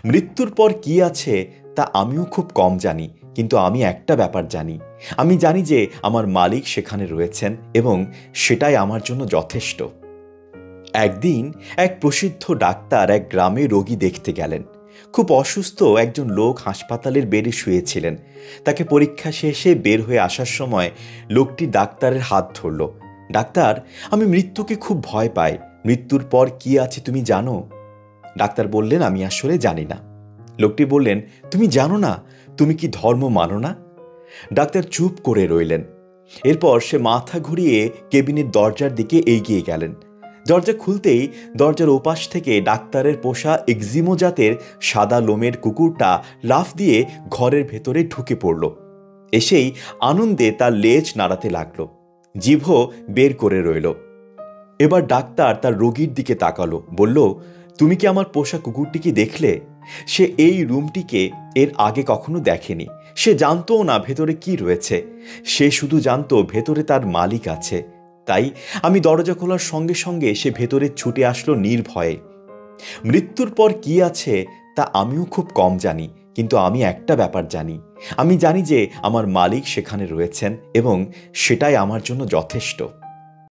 মৃত্যুর পর কি আছে তা আমিও খুব কম জানি, কিন্তু আমি একটা ব্যাপার জানি। আমি জানি যে আমার মালিক সেখানে রয়েছেন এবং সেটাই আমার জন্য যথেষ্ট। একদিন এক প্রসিদ্ধ ডাক্তার এক গ্রামে রোগী দেখতে গেলেন। খুব অসুস্থ একজন লোক হাসপাতালের বেডে শুয়েছিলেন। তাকে পরীক্ষা শেষে বের হয়ে আসার সময় লোকটি ডাক্তারের হাত ধরল। ডাক্তার, আমি মৃত্যুকে খুব ভয় পাই। মৃত্যুর পর কি আছে তুমি জানো? ডাক্তার বললেন, আমি আসলে জানি না। লোকটি বললেন, তুমি জানো না? তুমি কি ধর্ম মানো না? ডাক্তার চুপ করে রইলেন। এরপর সে মাথা ঘুরিয়ে কেবিনের দরজার দিকে এগিয়ে গেলেন। দরজা খুলতেই দরজার ওপাশ থেকে ডাক্তারের পোষা এক্সিমো জাতের সাদা লোমের কুকুরটা লাফ দিয়ে ঘরের ভেতরে ঢুকে পড়ল। এসেই আনন্দে তার লেজ নাড়াতে লাগলো, জিভও বের করে রইল। এবার ডাক্তার তার রোগীর দিকে তাকালো, বলল, তুমি কি আমার পোষা কুকুরটিকে দেখলে? সে এই রুমটিকে এর আগে কখনো দেখেনি। সে জানতও না ভেতরে কি রয়েছে। সে শুধু জানতো ভেতরে তার মালিক আছে। তাই আমি দরজা খোলার সঙ্গে সঙ্গে সে ভেতরে ছুটে আসলো নির্ভয়ে। মৃত্যুর পর কি আছে তা আমিও খুব কম জানি, কিন্তু আমি একটা ব্যাপার জানি। আমি জানি যে আমার মালিক সেখানে রয়েছেন এবং সেটাই আমার জন্য যথেষ্ট।